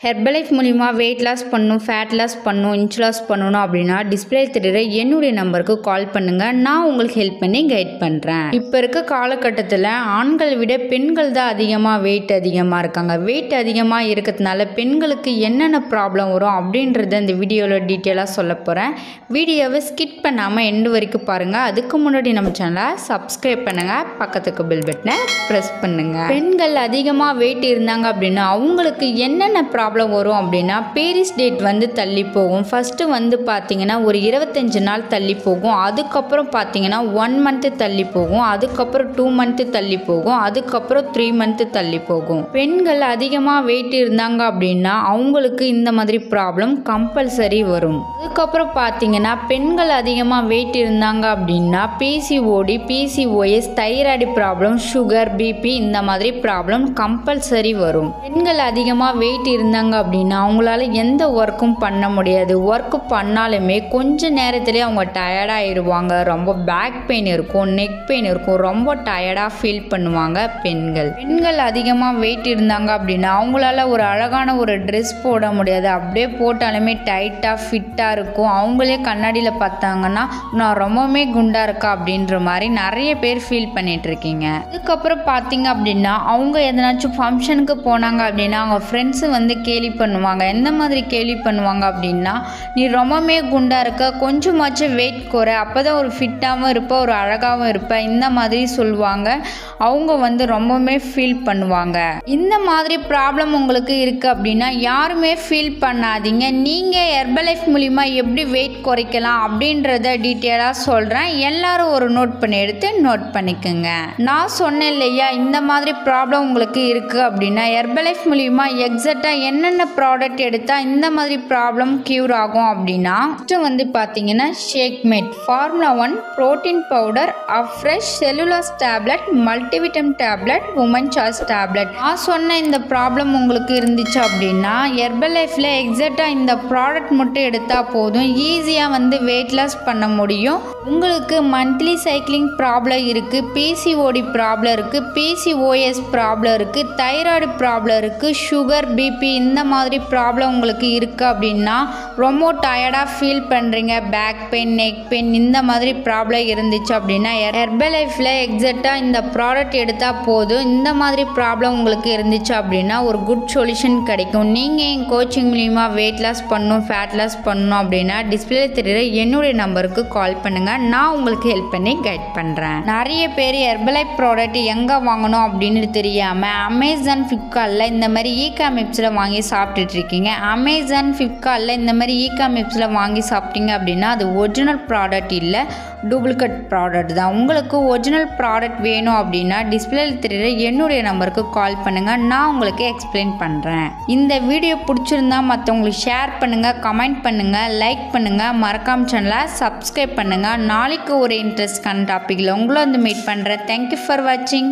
Herbalife மூலிமா weight loss பண்ணணும், fat loss பண்ணணும், இன்ச் லாஸ் பண்ணணும் அப்படின்னா டிஸ்பிளே தெரியுற என்னுடைய நம்பருக்கு கால் பண்ணுங்கள். நான் உங்களுக்கு ஹெல்ப் பண்ணி கைட் பண்ணுறேன். இப்போ இருக்க காலகட்டத்தில் ஆண்களை விட பெண்கள் தான் வெயிட் அதிகமாக இருக்காங்க. வெயிட் அதிகமாக இருக்கிறதுனால பெண்களுக்கு என்னென்ன ப்ராப்ளம் வரும் அப்படின்றத இந்த வீடியோவில் டீட்டெயிலாக சொல்ல போகிறேன். வீடியோவை ஸ்கிப் பண்ணாமல் எண்டு வரைக்கும் பாருங்கள். அதுக்கு முன்னாடி நம்ம சேனலை சப்ஸ்கிரைப் பண்ணுங்கள், பக்கத்துக்கு பெல் பட்டனை ப்ரெஸ் பண்ணுங்கள். பெண்கள் அதிகமாக வெயிட் இருந்தாங்க அப்படின்னா அவங்களுக்கு என்னென்ன ப்ராப்ளம் வரும் அப்படின்னா பீரியட்ஸ் டேட் தள்ளி போகும். ஃபர்ஸ்ட் பார்த்தீங்கன்னா ஒரு 25 நாள் தள்ளி போகும். அதுக்கப்புறம் பார்த்தீங்கன்னா 1 மந்த் தள்ளி போகும். அதுக்கப்புறம் 2 மந்த் தள்ளி போகும். அதுக்கப்புறம் 3 மந்த் தள்ளி போகும். பெண்கள் அதிகமாக வெயிட் இருந்தாங்க அப்படின்னா அவங்களுக்கு இந்த மாதிரி ப்ராப்ளம் கம்பல்சரி வரும். அதுக்கப்புறம் பார்த்தீங்கன்னா பெண்கள் அதிகமாக வெயிட் இருந்தாங்க அப்படின்னா PCOD, PCOS, thyroid problem, sugar, BP இந்த மாதிரி ப்ராப்ளம் கம்பல்சரி வரும். பெண்கள் அதிகமாக வெயிட் இருந்தாங்க அப்படின்னா அவங்களால எந்த ஒர்க்கும் பண்ண முடியாது. ஒர்க் பண்ணாலுமே கொஞ்ச நேரத்திலே அவங்க டயர்டாகிடுவாங்க. ரொம்ப பேக் பெயின் இருக்கும், நெக் பெயின் இருக்கும், ரொம்ப டயர்டாக ஃபீல் பண்ணுவாங்க பெண்கள் அதிகமாக வெயிட் இருந்தாங்க அப்படின்னா அவங்களால ஒரு அழகான ஒரு ட்ரெஸ் போட முடியாது. அப்படியே போட்டாலுமே டைட்டாக ஃபிட்டாக இருக்கும். அவங்களே கண்ணாடியில் பார்த்தாங்கன்னா நான் ரொம்பவுமே குண்டாக இருக்கா அப்படின்ற மாதிரி நிறைய பேர் ஃபீல் பண்ணிட்டு இருக்கீங்க. அதுக்கப்புறம் பார்த்தீங்க அப்படின்னா அவங்க எதனாச்சும் ஃபங்க்ஷனுக்கு போனாங்க அப்படின்னா அவங்க ஃப்ரெண்ட்ஸு கேலி பண்ணுவாங்க. எந்த மாதிரி கேலி பண்ணுவாங்க அப்படின்னா நீ ரொம்பவுமே குண்டாக இருக்க, கொஞ்சமாச்சும் வெயிட் குறை, அப்போ தான் ஒரு ஃபிட்டாகவும் இருப்ப, ஒரு அழகாகவும் இருப்ப, இந்த மாதிரி சொல்லுவாங்க. அவங்க ரொம்பவுமே ஃபீல் பண்ணுவாங்க. இந்த மாதிரி ப்ராப்ளம் உங்களுக்கு இருக்குது அப்படின்னா யாருமே ஃபீல் பண்ணாதீங்க. நீங்கள் ஹெர்பலைஃப் மூலிமா எப்படி வெயிட் குறைக்கலாம் அப்படின்றத டீட்டெயிலாக சொல்கிறேன். எல்லாரும் ஒரு நோட் பண்ணிக்கோங்க. நான் சொன்னேன் இல்லையா, இந்த மாதிரி ப்ராப்ளம் உங்களுக்கு இருக்குது அப்படின்னா ஹெர்பலைஃப் மூலிமா எக்ஸாக்டாக என்னென்ன ப்ராடக்ட் எடுத்தால் இந்த மாதிரி ப்ராப்ளம் க்யூர் ஆகும் அப்படின்னா பார்த்தீங்கன்னா Shakemate, formula 1 protein powder, Afresh, cellulose tablet, multivitamin tablet, woman choice tablet. நான் சொன்ன இந்த ப்ராப்ளம் உங்களுக்கு இருந்துச்சு அப்படின்னா ஹெர்பலைஃப்பில் எக்ஸாக்டாக இந்த ப்ராடக்ட் மட்டும் எடுத்தால் போதும், ஈஸியாக வெயிட் லாஸ் பண்ண முடியும். உங்களுக்கு மந்த்லி சைக்கிளிங் ப்ராப்ளம் இருக்குது, PCOD ப்ராப்ளம் இருக்குது, PCOS ப்ராப்ளம் இருக்குது, தைராய்டு ப்ராப்ளம் இருக்குது, சுகர், பிபி இந்த மாதிரி ப்ராப்ளம் உங்களுக்கு இருக்குது அப்படின்னா ரொம்ப டயர்டாக ஃபீல் பண்ணுறீங்க, பேக் பெயின், நெக் பெயின் இந்த மாதிரி ப்ராப்ளம் இருந்துச்சு அப்படின்னா ஹெர்பலைஃப்பில் எக்ஸாக்டாக இந்த ப்ராடக்ட் எடுத்தால் போதும். இந்த மாதிரி ப்ராப்ளம் உங்களுக்கு இருந்துச்சு அப்படின்னா ஒரு குட் சொல்யூஷன் கிடைக்கும். நீங்கள் என் கோச்சிங் மூலிமா வெயிட் லாஸ் பண்ணணும், ஃபேட் லாஸ் பண்ணணும் அப்படின்னா டிஸ்பிளே தெரியுற என்னுடைய நம்பருக்கு கால் பண்ணுங்கள். நான் உங்களுக்கு ஹெல்ப் பண்ணி கைட் பண்ணுறேன். நிறைய பேர் ஹெர்பலைஃப் ப்ராடக்ட் எங்கே வாங்கணும் அப்படின்னு தெரியாமல் அமேசான், ஃப்ளிப்கார்ட்டில் இந்த மாதிரி ஈகாமிப்ஸில் வாங்கி சாப்பிட்டுட்டு இருக்கீங்க. அமேசான், ஃப்ளிப்கார்ட்டில் இந்த மாதிரி ஈகாமிப்ஸில் வாங்கி சாப்பிட்டீங்க அப்படின்னா அது ஒரிஜினல் ப்ராடக்ட் இல்லை, டூப்ளிகேட் ப்ராடக்ட் தான். உங்களுக்கு ஒரிஜினல் ப்ராடக்ட் வேணும் அப்படின்னா டிஸ்பிளேயில் தெரியுற என்னுடைய நம்பருக்கு கால் பண்ணுங்கள். நான் உங்களுக்கு எக்ஸ்பிளைன் பண்ணுறேன். இந்த வீடியோ பிடிச்சிருந்தா மற்றவங்களுக்கு ஷேர் பண்ணுங்கள், கமெண்ட் பண்ணுங்கள், லைக் பண்ணுங்கள், மறக்காம சேனலை சப்ஸ்கிரைப் பண்ணுங்கள். நாளைக்கு ஒரு இன்ட்ரெஸ்டான டாப்பிக்கில் உங்களை மீட் பண்ணுறேன். தேங்க்யூ ஃபார் வாட்சிங்.